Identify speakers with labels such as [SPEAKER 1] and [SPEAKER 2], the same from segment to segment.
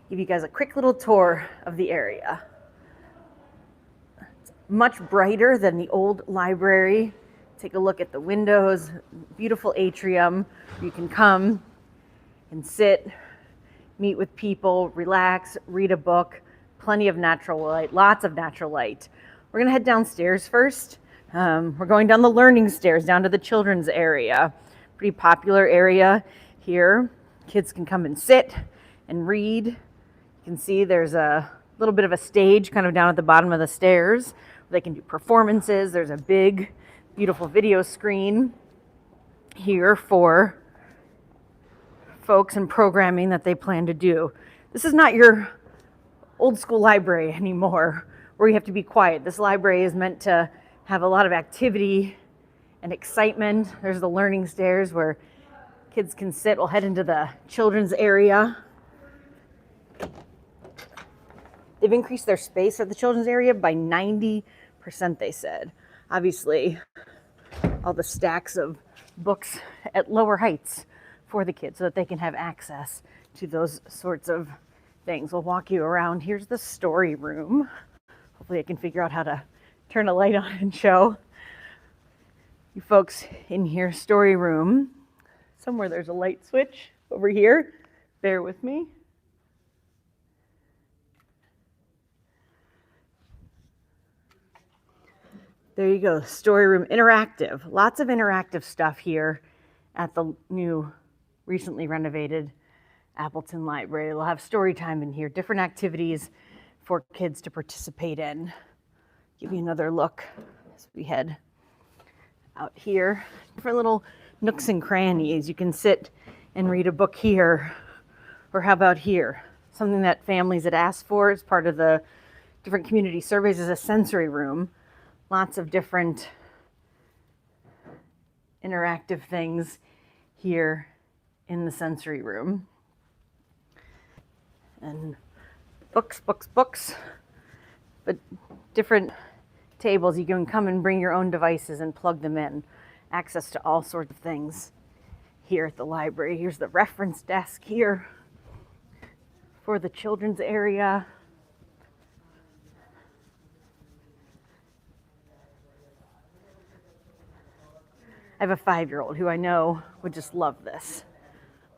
[SPEAKER 1] give you guys a quick little tour of the area. It's much brighter than the old library. Take a look at the windows, beautiful atrium. You can come and sit, meet with people, relax, read a book, plenty of natural light, lots of natural light. We're gonna head downstairs first. We're going down the learning stairs, down to the children's area. Pretty popular area here. Kids can come and sit and read. You can see there's a little bit of a stage kind of down at the bottom of the stairs. They can do performances. There's a big, beautiful video screen here for folks and programming that they plan to do. This is not your old school library anymore where you have to be quiet. This library is meant to have a lot of activity and excitement. There's the learning stairs where kids can sit. We'll head into the children's area. They've increased their space at the children's area by 90%, they said. Obviously, all the stacks of books at lower heights for the kids so that they can have access to those sorts of things. We'll walk you around. Here's the story room. Hopefully I can figure out how to turn a light on and show you folks in here. Story room. Somewhere there's a light switch over here. Bear with me. There you go, story room, interactive. Lots of interactive stuff here at the new, recently renovated Appleton Library. We'll have story time in here, different activities for kids to participate in. Give you another look as we head out here. Different little nooks and crannies. You can sit and read a book here, or how about here? Something that families had asked for as part of the different community surveys is a sensory room. Lots of different interactive things here in the sensory room. And books, books, books, but different tables. You can come and bring your own devices and plug them in. Access to all sorts of things here at the library. Here's the reference desk here for the children's area. I have a 5-year-old who I know would just love this.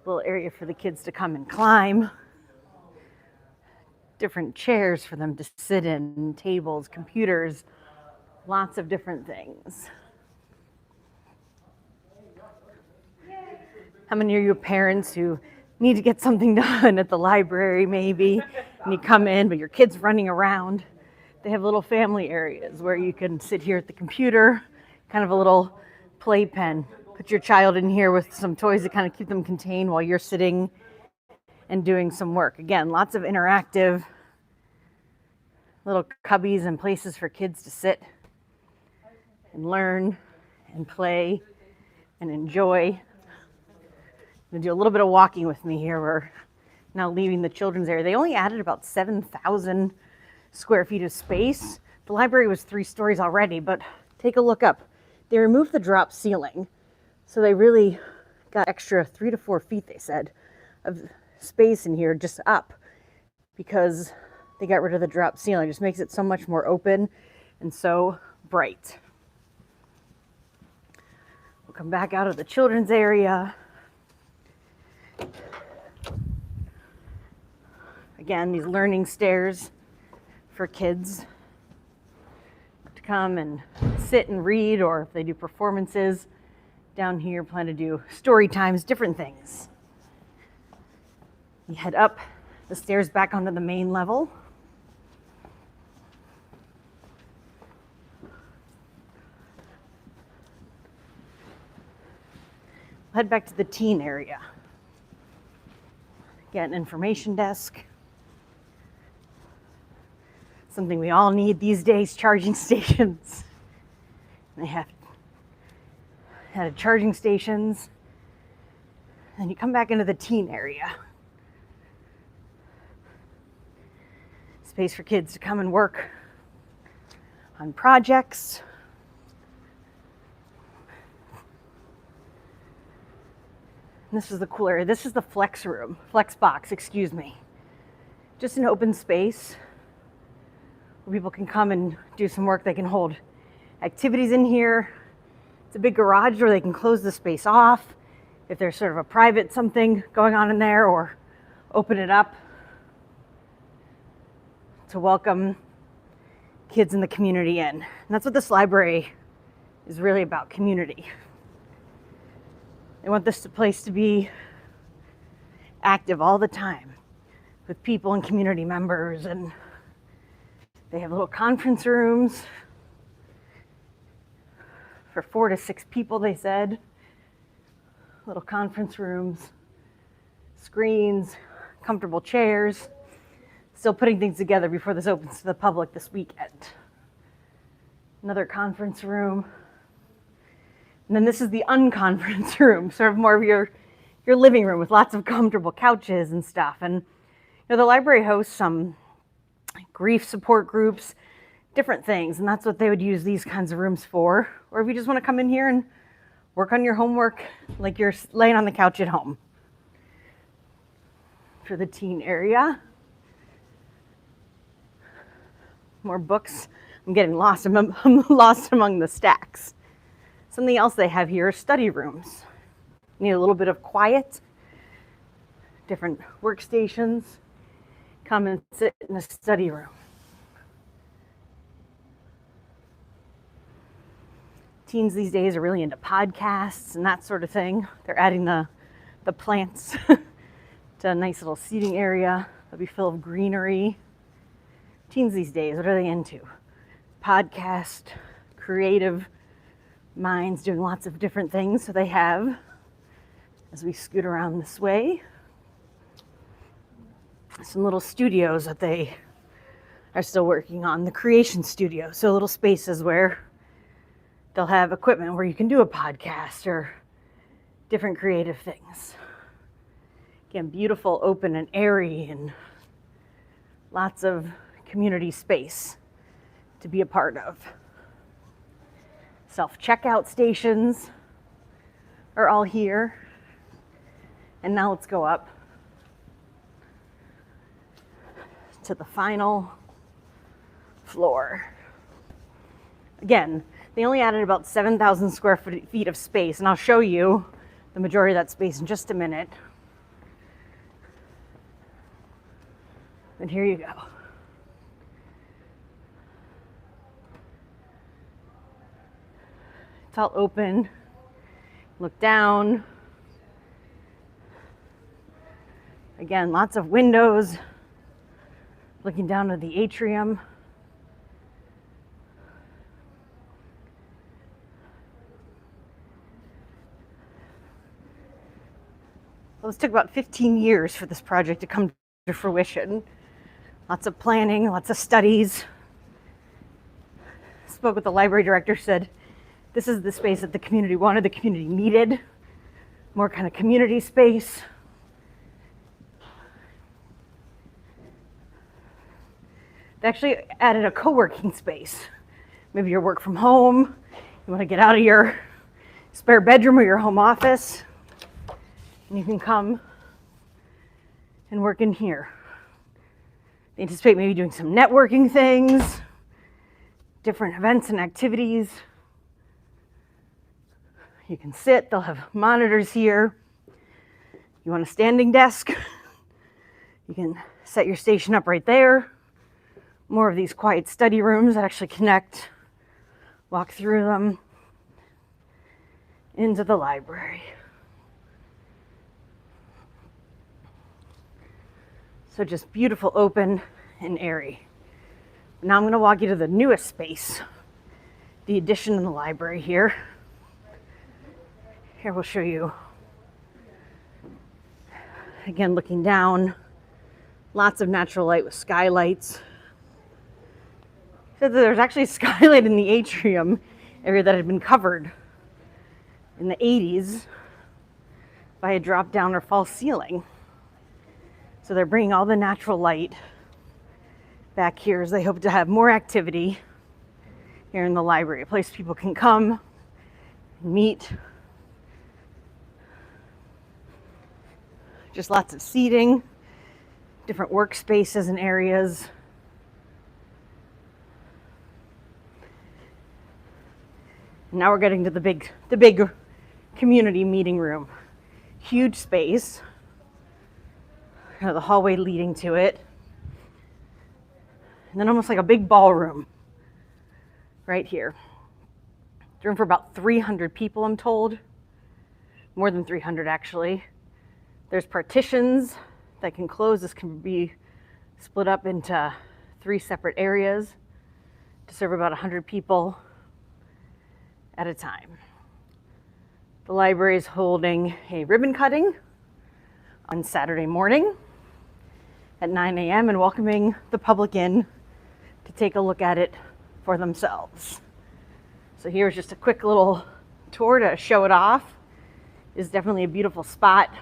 [SPEAKER 1] Little area for the kids to come and climb. Different chairs for them to sit in, tables, computers, lots of different things. How many of you parents who need to get something done at the library maybe, and you come in, but your kid's running around? They have little family areas where you can sit here at the computer, kind of a little playpen. Put your child in here with some toys to kind of keep them contained while you're sitting and doing some work. Again, lots of interactive little cubbies and places for kids to sit and learn and play and enjoy. I'm going to do a little bit of walking with me here. We're now leaving the children's area. They only added about 7,000 square feet of space. The library was 3 stories already, but take a look up. They removed the drop ceiling, so they really got extra 3 to 4 feet, they said, of space in here just up because they got rid of the drop ceiling. It just makes it so much more open and so bright. We'll come back out of the children's area. Again, these learning stairs for kids to come and sit and read, or if they do performances down here, plan to do story times, different things. You head up the stairs back onto the main level. Head back to the teen area. Get an information desk. Something we all need these days, charging stations. They have had charging stations. And you come back into the teen area. Space for kids to come and work on projects. And this is the cool area. This is the flex room, flex box, excuse me. just an open space where people can come and do some work. They can hold activities in here. It's a big garage where they can close the space off if there's sort of a private something going on in there, or open it up to welcome kids in the community in. And that's what this library is really about, community. They want this place to be active all the time with people and community members, and they have little conference rooms for 4 to 6 people, they said. Little conference rooms, screens, comfortable chairs. Still putting things together before this opens to the public this weekend. Another conference room. And then this is the unconference room, sort of more of your living room with lots of comfortable couches and stuff. And you know, the library hosts some grief support groups, different things, and that's what they would use these kinds of rooms for. Or if you just want to come in here and work on your homework like you're laying on the couch at home. For the teen area. More books. I'm getting lost. I'm lost among the stacks. Something else they have here are study rooms. You need a little bit of quiet. Different workstations. Come and sit in a study room. Teens these days are really into podcasts and that sort of thing. They're adding the plants to a nice little seating area that'll be full of greenery. Teens these days, what are they into? Podcast, creative minds doing lots of different things. So they have, as we scoot around this way, some little studios that they are still working on, the creation studio. So little spaces where they'll have equipment where you can do a podcast or different creative things. Again, beautiful, open and airy, and lots of community space to be a part of. Self-checkout stations are all here. And now let's go up to the final floor. Again, they only added about 7,000 square feet of space, and I'll show you the majority of that space in just a minute. And here you go. It's all open. Look down. Again, lots of windows. Looking down to the atrium. Well, this took about 15 years for this project to come to fruition. Lots of planning, lots of studies. Spoke with the library director, said, this is the space that the community wanted, the community needed. More kind of community space. They actually added a co-working space. Maybe you work from home, you want to get out of your spare bedroom or your home office, and you can come and work in here. They anticipate maybe doing some networking things, different events and activities. You can sit, they'll have monitors here. You want a standing desk, you can set your station up right there. More of these quiet study rooms that actually connect, walk through them into the library. So just beautiful, open, and airy. Now I'm going to walk you to the newest space, the addition in the library here. Here we'll show you. Again, looking down, lots of natural light with skylights. So there's actually a skylight in the atrium area that had been covered in the 80s by a drop down or false ceiling. So they're bringing all the natural light back here as they hope to have more activity here in the library, a place people can come and meet. Just lots of seating, different workspaces and areas. Now we're getting to the big community meeting room. Huge space. The hallway leading to it. And then almost like a big ballroom right here. There's room for about 300 people, I'm told. More than 300 actually. There's partitions that can close. This can be split up into 3 separate areas to serve about 100 people at a time. The library is holding a ribbon cutting on Saturday morning at 9 a.m. and welcoming the public in to take a look at it for themselves. So here's just a quick little tour to show it off. It's definitely a beautiful spot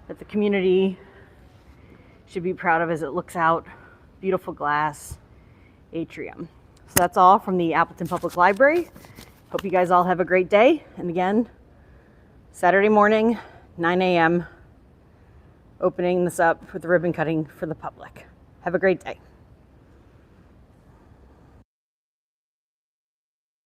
[SPEAKER 1] that the community should be proud of as it looks out. Beautiful glass atrium. So that's all from the Appleton Public Library. Hope you guys all have a great day. And again, Saturday morning, 9 a.m., opening this up with the ribbon cutting for the public. Have a great day.